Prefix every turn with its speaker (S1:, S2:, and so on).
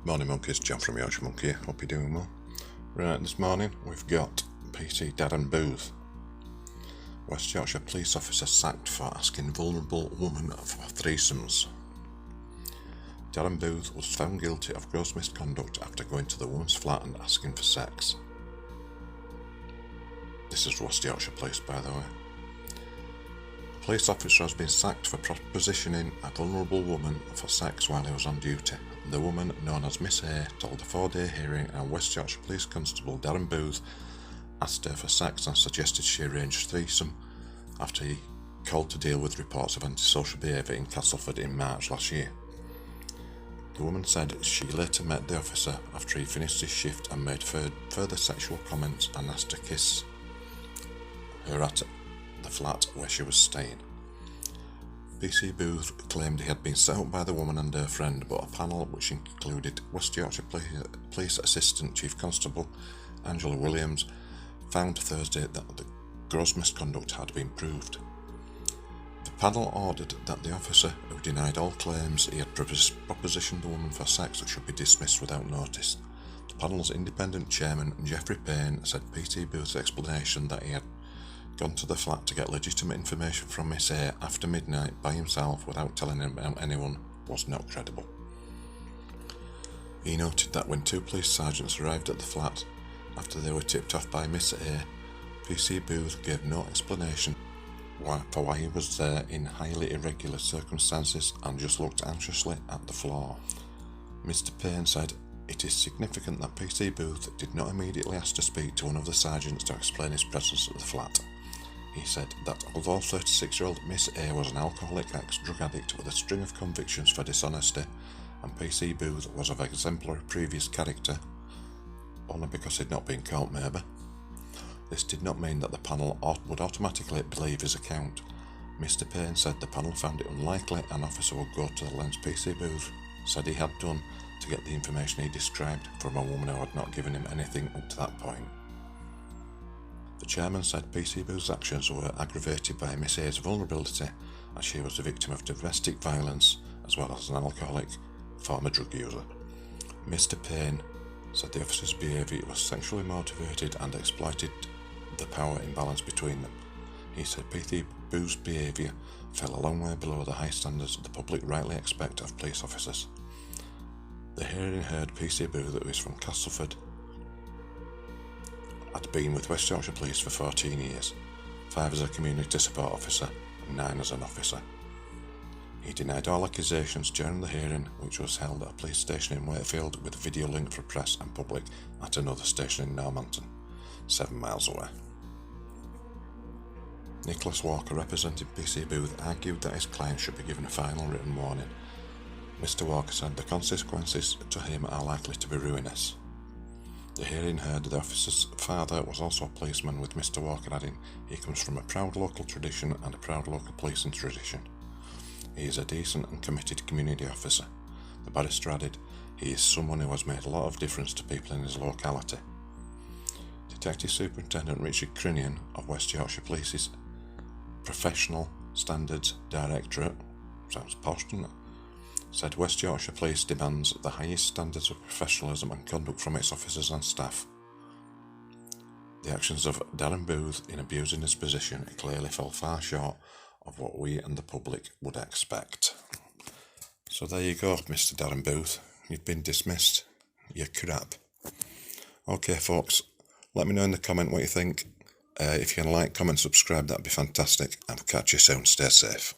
S1: Morning monkeys, John from Yorkshire Monkey here. Hope you're doing well. Right, this morning we've got PT Darren Booth. West Yorkshire police officer sacked for asking vulnerable woman for threesomes. Darren Booth was found guilty of gross misconduct after going to the woman's flat and asking for sex. This is West Yorkshire Police, by the way. A police officer has been sacked for propositioning a vulnerable woman for sex while he was on duty. The woman, known as Miss A, told a 4-day hearing, and West Yorkshire Police Constable Darren Booth asked her for sex and suggested she arrange a threesome after he called to deal with reports of antisocial behaviour in Castleford in March last year. The woman said she later met the officer after he finished his shift and made further sexual comments and asked to kiss her at the flat where she was staying. PC Booth claimed he had been set up by the woman and her friend, but a panel which included West Yorkshire Police Assistant Chief Constable Angela Williams found Thursday that the gross misconduct had been proved. The panel ordered that the officer, who denied all claims he had propositioned the woman for sex, should be dismissed without notice. The panel's independent chairman, Geoffrey Payne, said PT Booth's explanation that he had gone to the flat to get legitimate information from Miss A after midnight by himself without telling anyone was not credible. He noted that when 2 police sergeants arrived at the flat after they were tipped off by Miss A, PC Booth gave no explanation for why he was there in highly irregular circumstances and just looked anxiously at the floor. Mr. Payne said it is significant that PC Booth did not immediately ask to speak to one of the sergeants to explain his presence at the flat. He said that although 36-year-old Miss A was an alcoholic ex-drug addict with a string of convictions for dishonesty, and PC Booth was of exemplary previous character, only because he'd not been caught maybe, this did not mean that the panel would automatically believe his account. Mr. Payne said the panel found it unlikely an officer would go to the lengths PC Booth said he had done to get the information he described from a woman who had not given him anything up to that point. The chairman said PC Booth's actions were aggravated by Miss A's vulnerability, as she was the victim of domestic violence as well as an alcoholic former drug user. Mr. Payne said the officer's behaviour was sexually motivated and exploited the power imbalance between them. He said PC Booth's behaviour fell a long way below the high standards the public rightly expect of police officers. The hearing heard PC Booth, who is from Castleford, had been with West Yorkshire Police for 14 years, 5 as a community support officer and 9 as an officer. He denied all accusations during the hearing, which was held at a police station in Wakefield with a video link for press and public at another station in Normanton, 7 miles away. Nicholas Walker, representing PC Booth, argued that his client should be given a final written warning. Mr. Walker said the consequences to him are likely to be ruinous. The hearing heard the officer's father was also a policeman, with Mr. Walker adding he comes from a proud local tradition and a proud local policing tradition. He is a decent and committed community officer. The barrister added he is someone who has made a lot of difference to people in his locality. Detective Superintendent Richard Crinian of West Yorkshire Police's Professional Standards Directorate, sounds posh, doesn't it, said West Yorkshire Police demands the highest standards of professionalism and conduct from its officers and staff. The actions of Darren Booth in abusing his position clearly fell far short of what we and the public would expect. So there you go, Mr. Darren Booth. You've been dismissed. You're crap. Okay, folks, let me know in the comment what you think. If you can like, comment, subscribe, that'd be fantastic. I'll catch you soon. Stay safe.